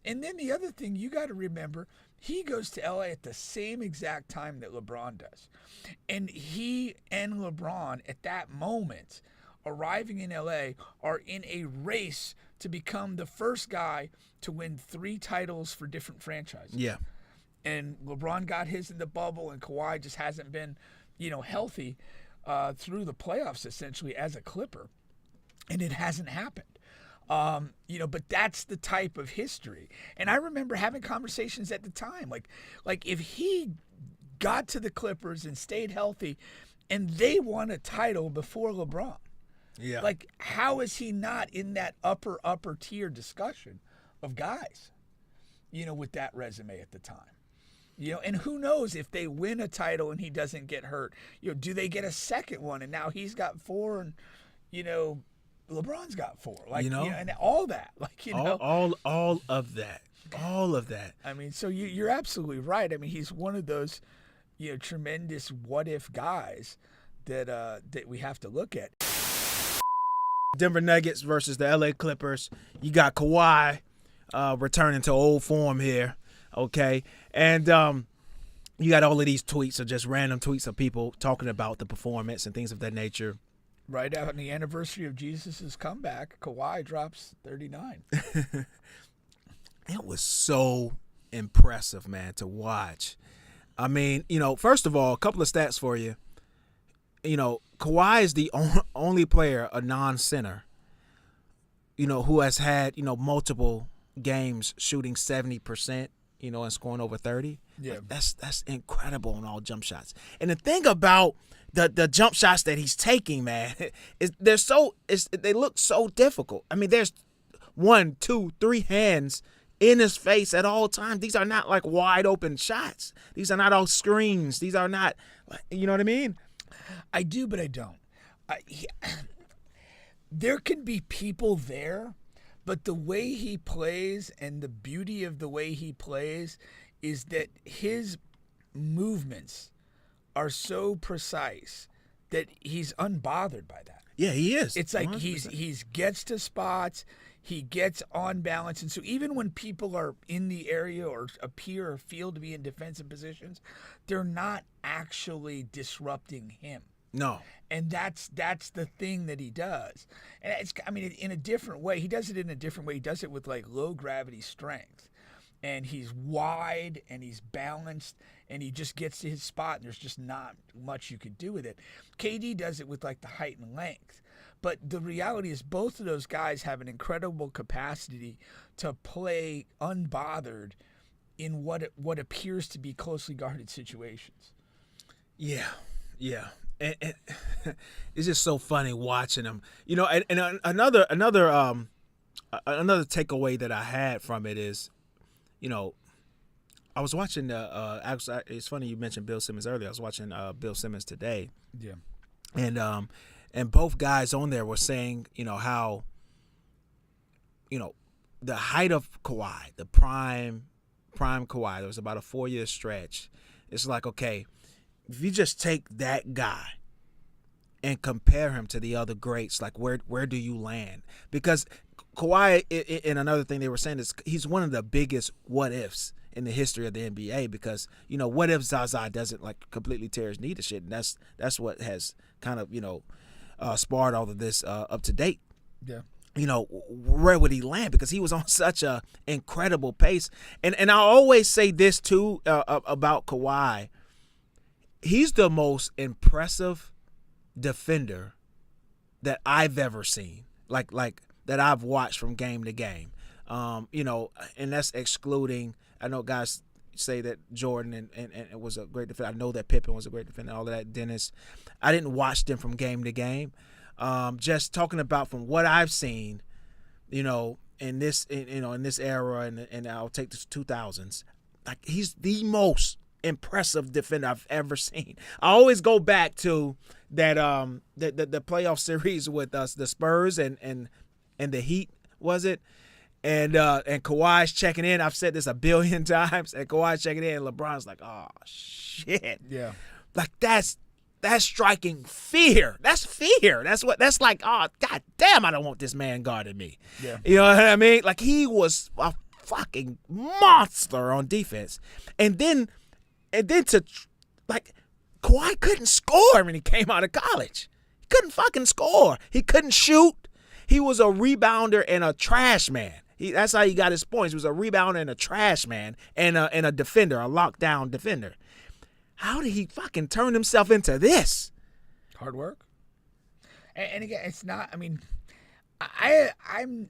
And then the other thing you got to remember, he goes to LA at the same exact time that LeBron does. And he and LeBron at that moment arriving in LA are in a race to become the first guy to win 3 titles for different franchises. Yeah. And LeBron got his in the bubble, and Kawhi just hasn't been, healthy through the playoffs essentially as a Clipper. And it hasn't happened. But that's the type of history. And I remember having conversations at the time, like if he got to the Clippers and stayed healthy and they won a title before LeBron, yeah, like how is he not in that upper tier discussion of guys, with that resume at the time? And who knows if they win a title and he doesn't get hurt, do they get a second one and now he's got 4 and, LeBron's got 4, and all that, all of that. I mean, so you're absolutely right. I mean, he's one of those, tremendous what if guys that we have to look at. Denver Nuggets versus the LA Clippers. You got Kawhi returning to old form here, okay, and you got all of these tweets, or just random tweets of people talking about the performance and things of that nature. Right out on the anniversary of Jesus' comeback, Kawhi drops 39. It was so impressive, man, to watch. I mean, first of all, a couple of stats for you. Kawhi is the only player, a non-center, who has had, multiple games shooting 70%, and scoring over 30. Yeah. That's incredible on all jump shots. And the thing about the jump shots that he's taking, man, they look so difficult. I mean, there's 1, 2, 3 hands in his face at all times. These are not like wide open shots. These are not all screens. These are not, you know what I mean? I do, but I don't. There can be people there, but the way he plays and the beauty of the way he plays is that his movements are so precise that he's unbothered by that. Yeah, he is. It's like he's gets to spots, he gets on balance, and so even when people are in the area or appear or feel to be in defensive positions, they're not actually disrupting him. No. And that's the thing that he does. And in a different way. He does it in a different way. He does it with like low gravity strength. And he's wide and he's balanced and he just gets to his spot and there's just not much you could do with it. KD does it with like the height and length. But the reality is both of those guys have an incredible capacity to play unbothered in what appears to be closely guarded situations. Yeah. And it's just so funny watching him. And another takeaway that I had from it is, I was watching actually, it's funny you mentioned Bill Simmons earlier. I was watching Bill Simmons today. Yeah. And both guys on there were saying, how, the height of Kawhi, the prime Kawhi, there was about a 4-year stretch. It's like, okay, if you just take that guy and compare him to the other greats, like where do you land? Because Kawhi, and another thing they were saying is he's one of the biggest what ifs in the history of the NBA because, what if Zaza doesn't like completely tear his knee to shit? And that's what has kind of, sparred all of this up to date. Yeah. Where would he land? Because he was on such a incredible pace. And I always say this too about Kawhi. He's the most impressive defender that I've ever seen. Like that I've watched from game to game. And that's excluding, I know guys say that Jordan and was a great defender. I know that Pippen was a great defender, all of that. Dennis. I didn't watch them from game to game. Just talking about from what I've seen, in this era, and I'll take the 2000s, like he's the most impressive defender I've ever seen. I always go back to that the playoff series with us, the Spurs and the Heat, was it? And Kawhi's checking in. I've said this a billion times. And Kawhi's checking in, and LeBron's like, "Oh shit!" Yeah, like that's striking fear. That's fear. That's like, oh god damn, I don't want this man guarding me. Yeah, you know what I mean? Like he was a fucking monster on defense. And then Kawhi couldn't score when he came out of college. He couldn't fucking score. He couldn't shoot. He was a rebounder and a trash man. That's how he got his points. He was a rebounder and a trash man and a defender, a lockdown defender. How did he fucking turn himself into this? Hard work. And again, it's not. I mean, I'm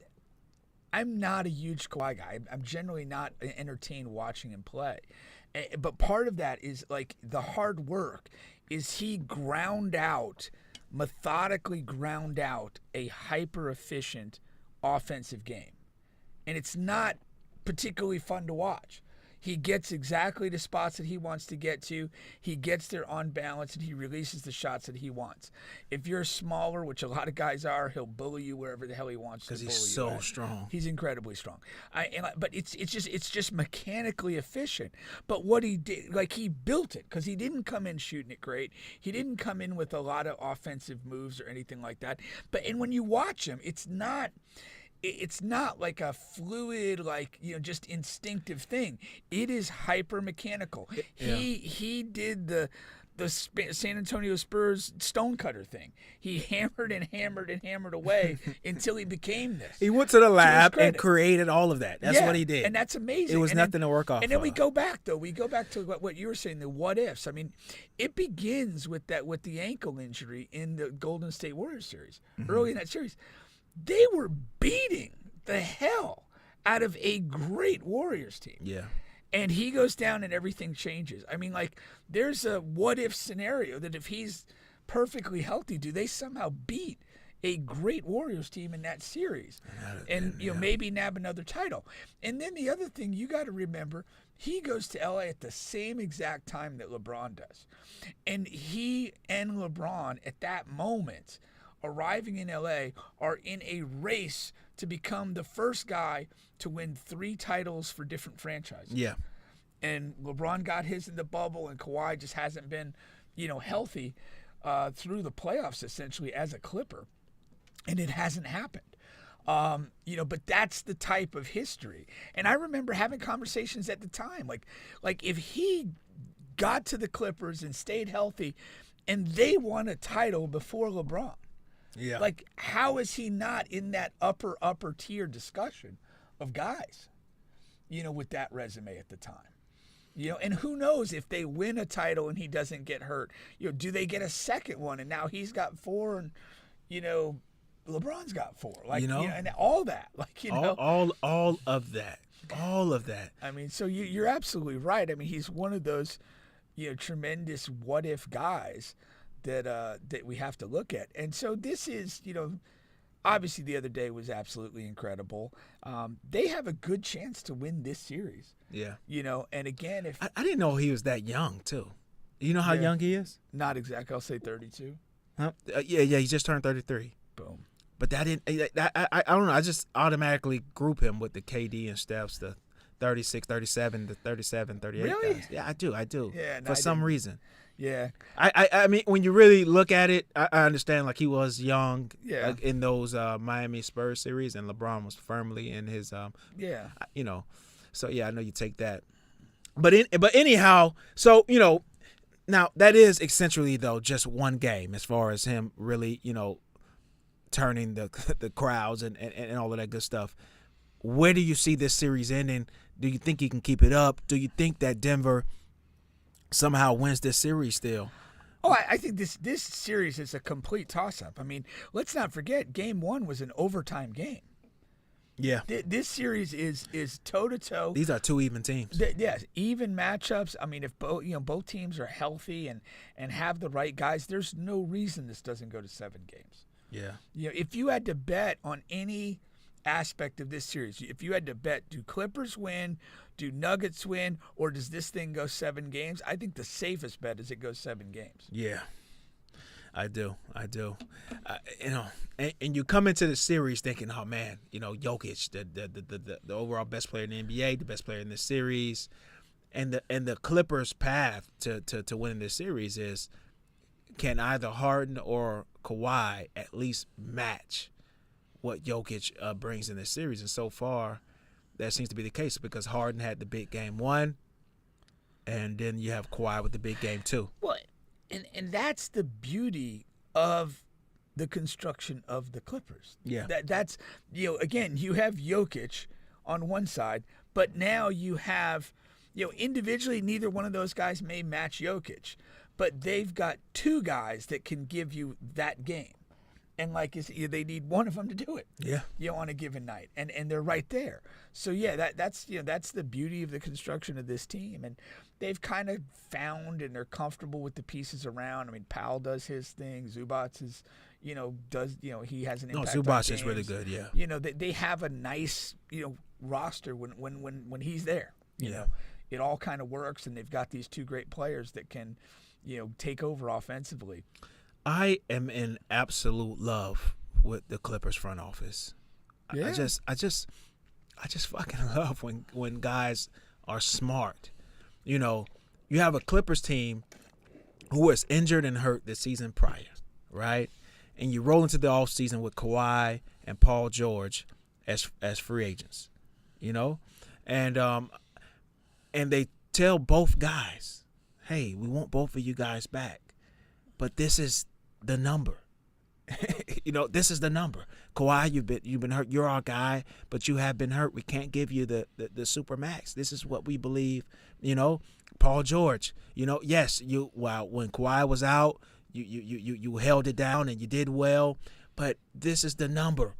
not a huge Kawhi guy. I'm generally not entertained watching him play. But part of that is like the hard work. Is he methodically ground out a hyper efficient offensive game, and it's not particularly fun to watch. He gets exactly the spots that he wants to get to. He gets there on balance, and he releases the shots that he wants. If you're smaller, which a lot of guys are, he'll bully you wherever the hell he wants to bully you. Because he's so strong. He's incredibly strong. But it's just mechanically efficient. But what he did, like he built it, because he didn't come in shooting it great. He didn't come in with a lot of offensive moves or anything like that. And when you watch him, it's not like a fluid, just instinctive thing. It is hyper mechanical. Yeah. He did the San Antonio Spurs stonecutter thing. He hammered and hammered and hammered away until he became this. He went to the lab and created all of that. That's what he did. And that's amazing. It was nothing to work off. And then we go back to what you were saying, the what ifs. I mean, it begins with the ankle injury in the Golden State Warriors series. Mm-hmm. Early in that series. They were beating the hell out of a great Warriors team. Yeah. And he goes down and everything changes. I mean, there's a what-if scenario that if he's perfectly healthy, do they somehow beat a great Warriors team in that series? And maybe nab another title. And then the other thing you got to remember, he goes to LA at the same exact time that LeBron does. And he and LeBron at that moment arriving in LA are in a race to become the first guy to win 3 titles for different franchises. Yeah. And LeBron got his in the bubble, and Kawhi just hasn't been, healthy through the playoffs essentially as a Clipper. And it hasn't happened. But that's the type of history. And I remember having conversations at the time, like if he got to the Clippers and stayed healthy and they won a title before LeBron, yeah. How is he not in that upper tier discussion of guys, with that resume at the time? And who knows if they win a title and he doesn't get hurt? Do they get a second one and now he's got 4 and, LeBron's got 4? And all that. All of that. All of that. I mean, so you're absolutely right. I mean, he's one of those, tremendous what-if guys that we have to look at. And so this is, obviously the other day was absolutely incredible. They have a good chance to win this series. Yeah. And again, if I didn't know he was that young too. You know how young he is? Not exactly. I'll say 32. Huh? Yeah, he just turned 33. Boom. But that didn't. I don't know. I just automatically group him with the KD and Steph's, the 36, 37, the 37, 38 really? guys. Yeah, I do. Yeah, for some reason. Yeah. I mean, when you really look at it, I understand he was young in those Miami Spurs series, and LeBron was firmly in his So yeah, I know you take that. But anyhow, so now that is essentially though just one game as far as him really turning the crowds and all of that good stuff. Where do you see this series ending? Do you think he can keep it up? Do you think that Denver somehow wins this series still? Oh, I think this series is a complete toss-up. I mean, let's not forget, Game 1 was an overtime game. Yeah. This series is toe-to-toe. These are 2 even teams. Yes, even matchups. I mean, if both teams are healthy and have the right guys, there's no reason this doesn't go to 7 games. Yeah. If you had to bet on any aspect of this series, if you had to bet, do Clippers win, do Nuggets win, or does this thing go 7 games? I think the safest bet is it goes 7 games. Yeah, I do. And you come into the series thinking, oh man, Jokic, the overall best player in the NBA, the best player in this series, and the Clippers' path to winning this series is, can either Harden or Kawhi at least match what Jokic brings in this series? And so far, that seems to be the case because Harden had the big game 1, and then you have Kawhi with the big game 2. Well, and that's the beauty of the construction of the Clippers. Yeah. That's again, you have Jokic on one side, but now you have individually neither one of those guys may match Jokic, but they've got 2 guys that can give you that game. And they need one of them to do it. Yeah. On a given night, and they're right there. So yeah, that's the beauty of the construction of this team, and they've kind of found and they're comfortable with the pieces around. I mean, Powell does his thing. Zubats is, does he has an impact. No, on Zubats games. is really good. Yeah. They have a nice roster when he's there. Yeah. It all kind of works, and they've got these 2 great players that can take over offensively. I am in absolute love with the Clippers front office. Yeah. I just fucking love when guys are smart. You have a Clippers team who was injured and hurt the season prior, right? And you roll into the offseason with Kawhi and Paul George as free agents, and they tell both guys, hey, we want both of you guys back, but this is the number. This is the number. Kawhi, you've been hurt. You're our guy, but you have been hurt. We can't give you the super max. This is what we believe. Paul George. Yes, when Kawhi was out, you held it down and you did well, but this is the number.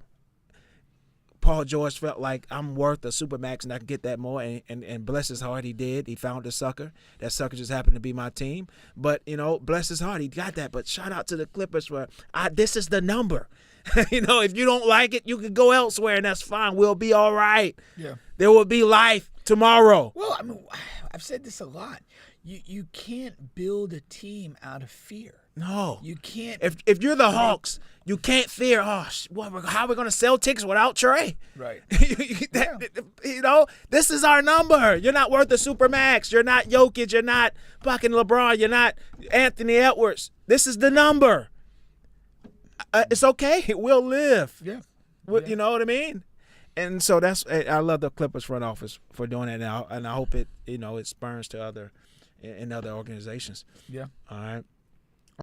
Paul George felt like I'm worth a super max and I can get that more, and bless his heart, he did. He found a sucker. That sucker just happened to be my team. But, bless his heart, he got that. But shout out to the Clippers for this is the number. If you don't like it, you can go elsewhere, and that's fine. We'll be all right. Yeah. There will be life tomorrow. Well, I mean, I've said this a lot. You can't build a team out of fear. No. You can't. If you're the Hawks, you can't fear, how are we going to sell tickets without Trey? Right. This is our number. You're not worth a supermax. You're not Jokic. You're not fucking LeBron. You're not Anthony Edwards. This is the number. It's okay. We'll live. Yeah. You know what I mean? And so I love the Clippers front office for doing that now, and I hope it spurns to other organizations. Yeah. All right.